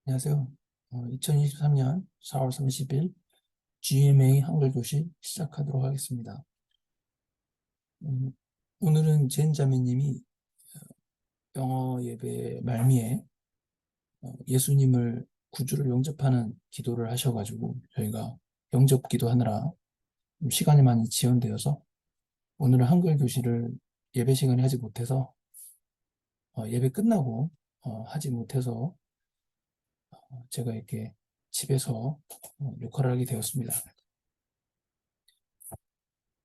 안녕하세요. 2023년 4월 30일 GMA 한글교실 시작하도록 하겠습니다. 오늘은 젠 자매님이 영어 예배 말미에 예수님을 구주를 영접하는 기도를 하셔가지고 저희가 영접 기도하느라 좀 시간이 많이 지연되어서 오늘은 한글교실을 예배 시간에 하지 못해서 예배 끝나고 하지 못해서 제가 이렇게 집에서 녹화를 하게 되었습니다.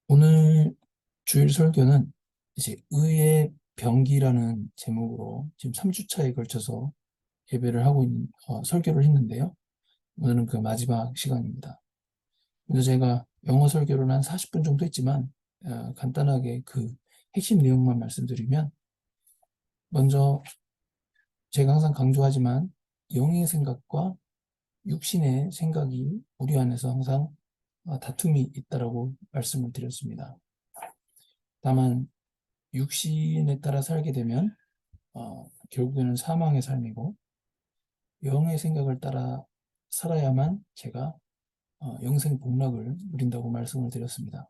오늘 주일 설교는 이제 의의 병기라는 제목으로 지금 3주차에 걸쳐서 예배를 하고 있는, 설교를 했는데요. 오늘은 그 마지막 시간입니다. 그래서 제가 영어 설교를 한 40분 정도 했지만, 간단하게 그 핵심 내용만 말씀드리면, 먼저 제가 항상 강조하지만 영의 생각과 육신의 생각이 우리 안에서 항상 다툼이 있다라고 말씀을 드렸습니다. 다만 육신에 따라 살게 되면 결국에는 사망의 삶이고 영의 생각을 따라 살아야만 제가 영생 복락을 누린다고 말씀을 드렸습니다.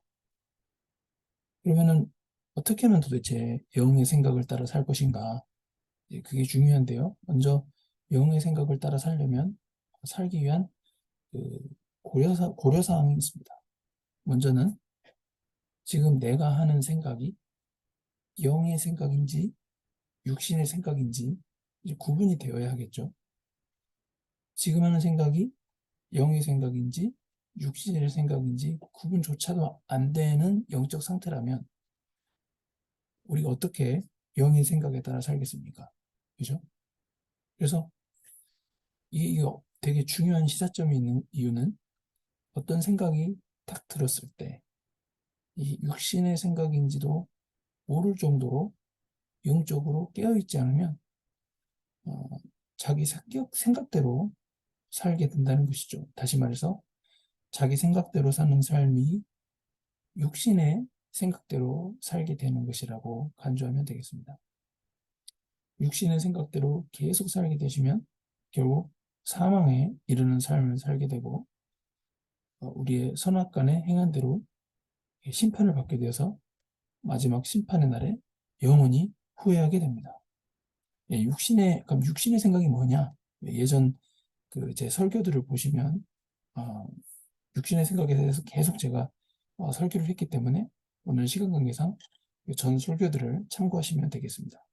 그러면은 어떻게 하면 도대체 영의 생각을 따라 살 것인가? 그게 중요한데요. 먼저 영의 생각을 따라 살려면 살기 위한 그 고려사항이 있습니다. 먼저는 지금 내가 하는 생각이 영의 생각인지 육신의 생각인지 이제 구분이 되어야 하겠죠. 지금 하는 생각이 영의 생각인지 육신의 생각인지 구분조차도 안 되는 영적 상태라면 우리가 어떻게 영의 생각에 따라 살겠습니까? 그죠? 그래서 이게 되게 중요한 시사점이 있는 이유는 어떤 생각이 딱 들었을 때 이 육신의 생각인지도 모를 정도로 영적으로 깨어있지 않으면 어, 자기 생각대로 살게 된다는 것이죠. 다시 말해서 자기 생각대로 사는 삶이 육신의 생각대로 살게 되는 것이라고 간주하면 되겠습니다. 육신의 생각대로 계속 살게 되시면 결국 사망에 이르는 삶을 살게 되고 우리의 선악간의 행한 대로 심판을 받게 되어서 마지막 심판의 날에 영원히 후회하게 됩니다. 그럼 육신의 생각이 뭐냐? 예전 그 제 설교들을 보시면 육신의 생각에 대해서 계속 제가 설교를 했기 때문에 오늘 시간 관계상 전 설교들을 참고하시면 되겠습니다.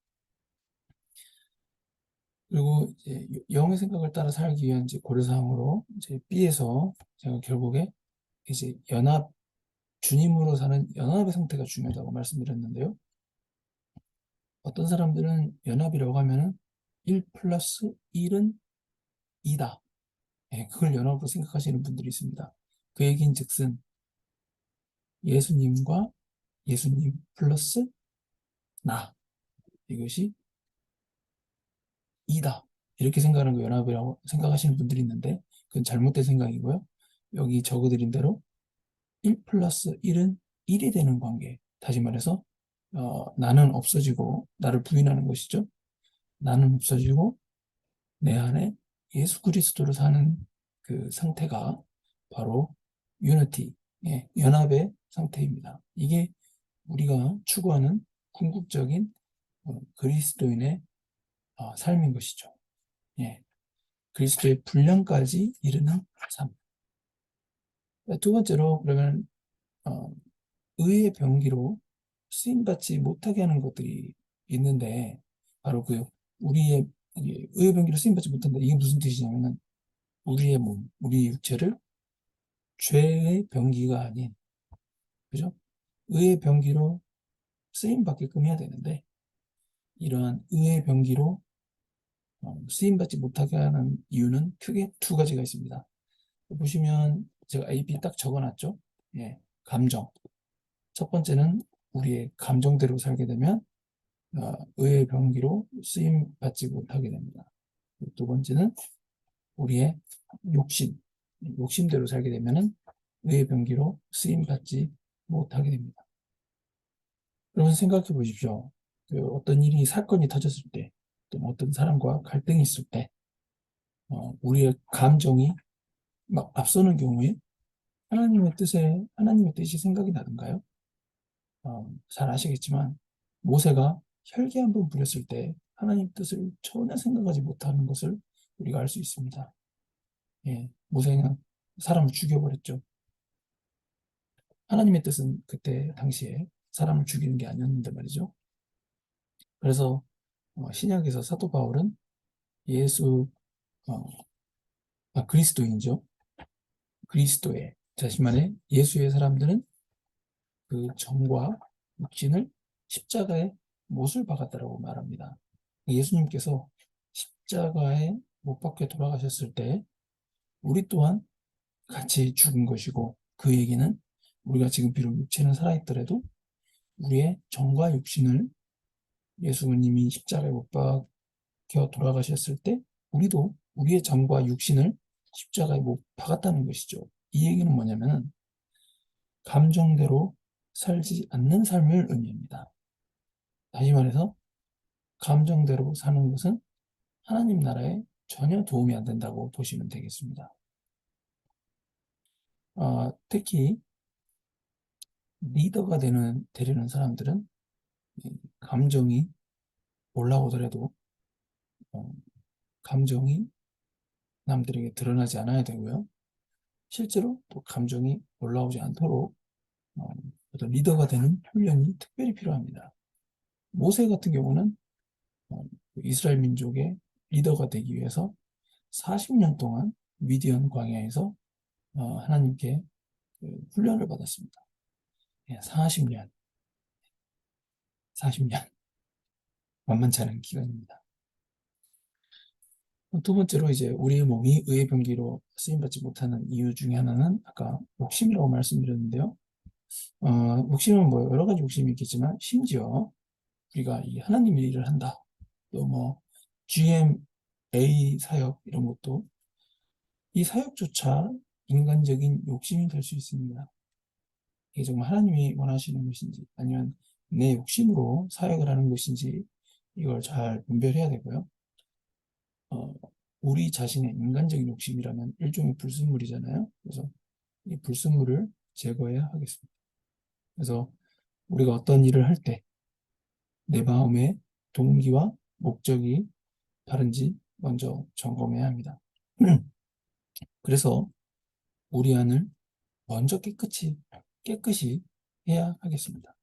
그리고 이제 영의 생각을 따라 살기 위한 이제 고려사항으로 이제 B에서 제가 결국에 이제 주님으로 사는 연합의 상태가 중요하다고 말씀드렸는데요. 어떤 사람들은 연합이라고 하면은 1 플러스 1은 2다. 그걸 연합으로 생각하시는 분들이 있습니다. 그 얘기인 즉슨 예수님과 예수님 플러스 나. 이것이 2다. 이렇게 생각하는 거 연합이라고 생각하시는 분들이 있는데 그건 잘못된 생각이고요. 여기 적어드린 대로 1 플러스 1은 1이 되는 관계. 다시 말해서 나는 없어지고 나를 부인하는 것이죠. 나는 없어지고 내 안에 예수 그리스도로 사는 그 상태가 바로 유니티, 연합의 상태입니다. 이게 우리가 추구하는 궁극적인 그리스도인의 삶인 것이죠. 예, 그리스도의 분량까지 이르는 삶. 두 번째로 그러면 어, 의의 병기로 쓰임받지 못하게 하는 것들이 있는데 바로 그 우리의 의의 병기로 쓰임받지 못한다. 이게 무슨 뜻이냐면은 우리의 몸, 우리 육체를 죄의 병기가 아닌 그죠? 의의 병기로 쓰임받게끔 해야 되는데 이러한 의의 병기로 쓰임받지 못하게 하는 이유는 크게 두 가지가 있습니다. 보시면 제가 A, B 딱 적어놨죠? 예, 감정. 첫 번째는 우리의 감정대로 살게 되면 의의 병기로 쓰임 받지 못하게 됩니다. 두 번째는 우리의 욕심대로 살게 되면은 의의 병기로 쓰임 받지 못하게 됩니다. 여러분 생각해 보십시오. 그 어떤 일이 사건이 터졌을 때, 또는 어떤 사람과 갈등이 있을 때, 우리의 감정이 막 앞서는 경우에 하나님의 뜻이 생각이 나던가요? 잘 아시겠지만 모세가 혈기 한번 부렸을 때 하나님 뜻을 전혀 생각하지 못하는 것을 우리가 알 수 있습니다. 예, 모세는 사람을 죽여버렸죠. 하나님의 뜻은 그때 당시에 사람을 죽이는 게 아니었는데 말이죠. 그래서 신약에서 사도 바울은 예수 어, 그리스도인이죠. 그리스도의 자신만의 예수의 사람들은 그 정과 육신을 십자가에 못을 박았다라고 말합니다. 예수님께서 십자가에 못 박혀 돌아가셨을 때 우리 또한 같이 죽은 것이고, 그 얘기는 우리가 지금 비록 육체는 살아있더라도 우리의 정과 육신을 예수님이 십자가에 못 박혀 돌아가셨을 때 우리도 우리의 정과 육신을 십자가에 못 박았다는 것이죠. 이 얘기는 뭐냐면 감정대로 살지 않는 삶을 의미합니다. 다시 말해서 감정대로 사는 것은 하나님 나라에 전혀 도움이 안 된다고 보시면 되겠습니다. 특히 리더가 되려는 사람들은 감정이 올라오더라도 어, 감정이 남들에게 드러나지 않아야 되고요. 실제로 또 감정이 올라오지 않도록 어, 어떤 리더가 되는 훈련이 특별히 필요합니다. 모세 같은 경우는 어, 이스라엘 민족의 리더가 되기 위해서 40년 동안 미디안 광야에서 하나님께 그 훈련을 받았습니다. 40년, 40년 만만치 않은 기간입니다. 두 번째로 이제 우리의 몸이 의의 병기로 쓰임받지 못하는 이유 중에 하나는 아까 욕심이라고 말씀드렸는데요. 욕심은 뭐 여러 가지 욕심이 있겠지만 심지어 우리가 이 하나님의 일을 한다. 또 뭐 GMA 사역 이런 것도 이 사역조차 인간적인 욕심이 될 수 있습니다. 이게 정말 하나님이 원하시는 것인지 아니면 내 욕심으로 사역을 하는 것인지 이걸 잘 분별해야 되고요. 어, 우리 자신의 인간적인 욕심이라면 일종의 불순물이잖아요. 그래서 이 불순물을 제거해야 하겠습니다. 그래서 우리가 어떤 일을 할 때 내 마음의 동기와 목적이 다른지 먼저 점검해야 합니다. 그래서 우리 안을 먼저 깨끗이 해야 하겠습니다.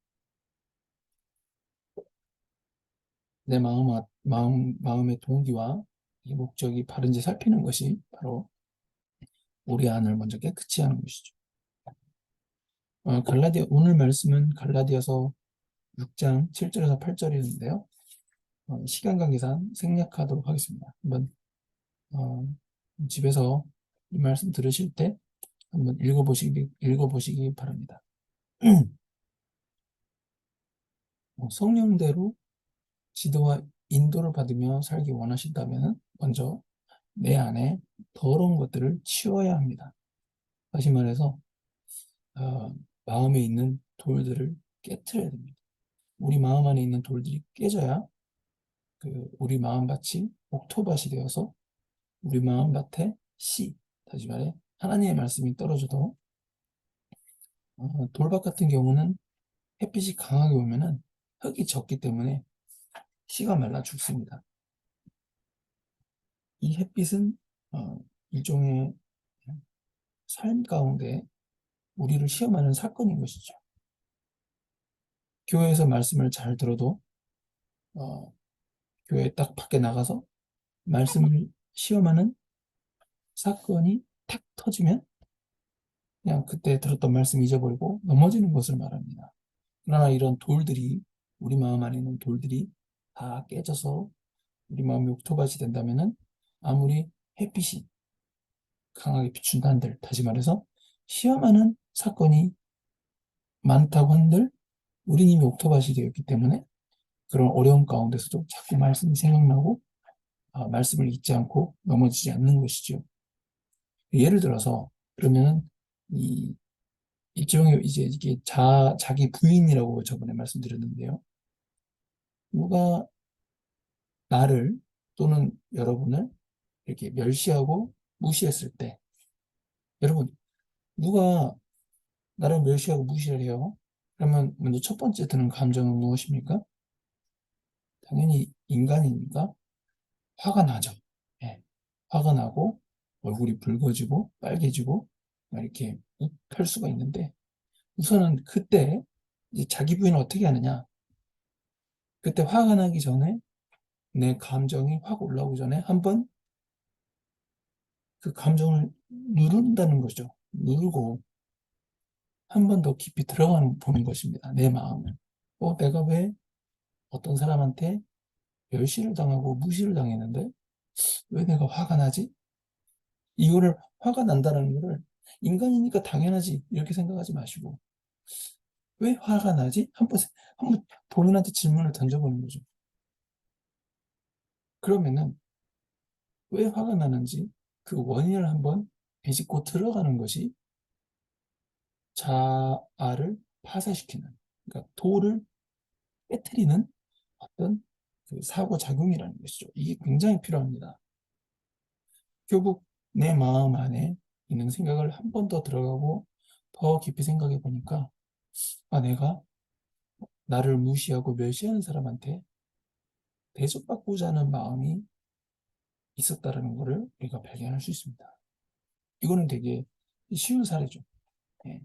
내 마음의 동기와 이 목적이 바른지 살피는 것이 바로 우리 안을 먼저 깨끗이 하는 것이죠. 오늘 말씀은 갈라디아서 6장 7절에서 8절이었는데요. 시간 관계상 생략하도록 하겠습니다. 한번 집에서 이 말씀 들으실 때 한번 읽어보시기 바랍니다. 성령대로 지도와 인도를 받으며 살기 원하신다면 먼저 내 안에 더러운 것들을 치워야 합니다. 다시 말해서 마음에 있는 돌들을 깨트려야 됩니다. 우리 마음 안에 있는 돌들이 깨져야 우리 마음밭이 옥토밭이 되어서 우리 마음밭에 다시 말해 하나님의 말씀이 떨어져도 돌밭 같은 경우는 햇빛이 강하게 오면은 흙이 젖기 때문에 씨가 말라 죽습니다. 이 햇빛은 일종의 삶 가운데 우리를 시험하는 사건인 것이죠. 교회에서 말씀을 잘 들어도 교회 딱 밖에 나가서 말씀을 시험하는 사건이 탁 터지면 그냥 그때 들었던 말씀 잊어버리고 넘어지는 것을 말합니다. 그러나 이런 돌들이 우리 마음 안에 있는 돌들이 다 깨져서 우리 마음이 옥토밭이 된다면은 아무리 햇빛이 강하게 비춘다 한들 다시 말해서 시험하는 사건이 많다고 한들 우리는 이미 옥토밭이 되었기 때문에 그런 어려운 가운데서도 자꾸 말씀이 생각나고 말씀을 잊지 않고 넘어지지 않는 것이죠. 예를 들어서 그러면 이 일종의 이제 이게 자기 부인이라고 저번에 말씀드렸는데요. 누가 나를 또는 여러분을 이렇게 멸시하고 무시했을 때, 여러분, 누가 나를 멸시하고 무시를 해요? 그러면 먼저 첫 번째 드는 감정은 무엇입니까? 당연히 인간이니까 화가 나죠. 예. 화가 나고 얼굴이 붉어지고 빨개지고 막 이렇게 욱할 수가 있는데, 우선은 그때 이제 자기 부인은 어떻게 하느냐? 그때 화가 나기 전에, 내 감정이 확 올라오기 전에 한번 그 감정을 누른다는 거죠. 누르고 한 번 더 깊이 들어가는 보는 것입니다. 내 마음을. 내가 왜 어떤 사람한테 멸시를 당하고 무시를 당했는데 왜 내가 화가 나지? 이거를, 화가 난다는 거를 인간이니까 당연하지 이렇게 생각하지 마시고, 왜 화가 나지? 한번 본인한테 질문을 던져보는 거죠. 그러면은 왜 화가 나는지 그 원인을 한번 비집고 들어가는 것이 자아를 파쇄시키는, 그러니까 도를 깨트리는 어떤 그 사고작용이라는 것이죠. 이게 굉장히 필요합니다. 결국 내 마음 안에 있는 생각을 한 번 더 들어가고 더 깊이 생각해 보니까, 내가 나를 무시하고 멸시하는 사람한테 대접받고자 하는 마음이 있었다는 것을 우리가 발견할 수 있습니다. 이거는 되게 쉬운 사례죠. 예.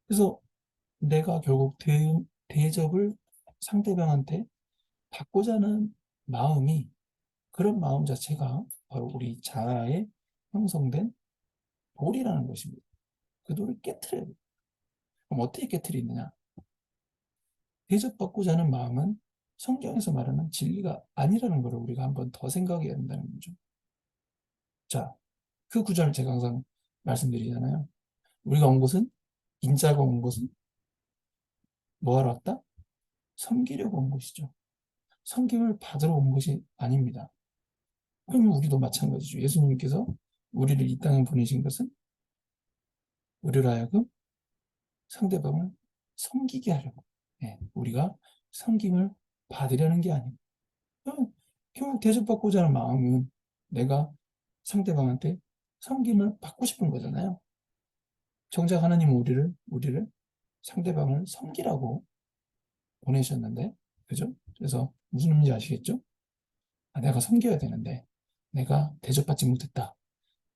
그래서 내가 결국 대접을 상대방한테 받고자 하는 마음이, 그런 마음 자체가 바로 우리 자아에 형성된 돌이라는 것입니다. 그 돌을 깨트려야 돼요. 그럼 어떻게 깨트리느냐? 대접받고자 하는 마음은 성경에서 말하는 진리가 아니라는 것을 우리가 한번 더 생각해야 된다는 거죠. 자, 그 구절을 제가 항상 말씀드리잖아요. 우리가 온 곳은, 인자가 온 곳은 뭐하러 왔다? 섬기려고 온 것이죠. 섬김을 받으러 온 것이 아닙니다. 그러면 우리도 마찬가지죠. 예수님께서 우리를 이 땅에 보내신 것은 우리로 하여금 상대방을 섬기게 하려고. 예, 우리가 섬김을 받으려는 게 아니고, 결국 대접받고자 하는 마음은 내가 상대방한테 섬김을 받고 싶은 거잖아요. 정작 하나님은 우리를 상대방을 섬기라고 보내셨는데, 그죠? 그래서 무슨 의미인지 아시겠죠? 내가 섬겨야 되는데 내가 대접받지 못했다.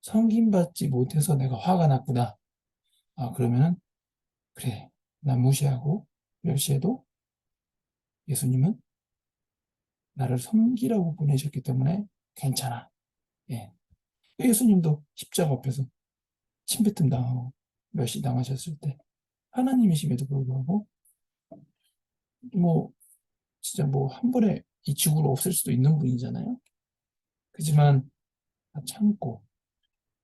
섬김받지 못해서 내가 화가 났구나. 그러면은, 그래, 난 무시하고 멸시해도 예수님은 나를 섬기라고 보내셨기 때문에 괜찮아. 예. 예수님도 십자가 앞에서 침뱉음 당하고 멸시 당하셨을 때 하나님이심에도 불구하고, 뭐 진짜 뭐 한 번에 이 지구로 없을 수도 있는 분이잖아요. 그지만 다 참고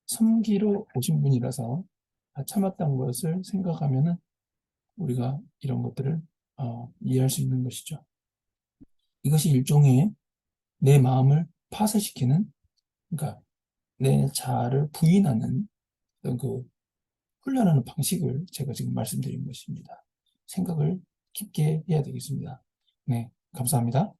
섬기러 오신 분이라서 다 참았던 것을 생각하면은 우리가 이런 것들을 이해할 수 있는 것이죠. 이것이 일종의 내 마음을 파쇄시키는, 그러니까 내 자아를 부인하는 어떤 그 훈련하는 방식을 제가 지금 말씀드린 것입니다. 생각을 깊게 해야 되겠습니다. 네, 감사합니다.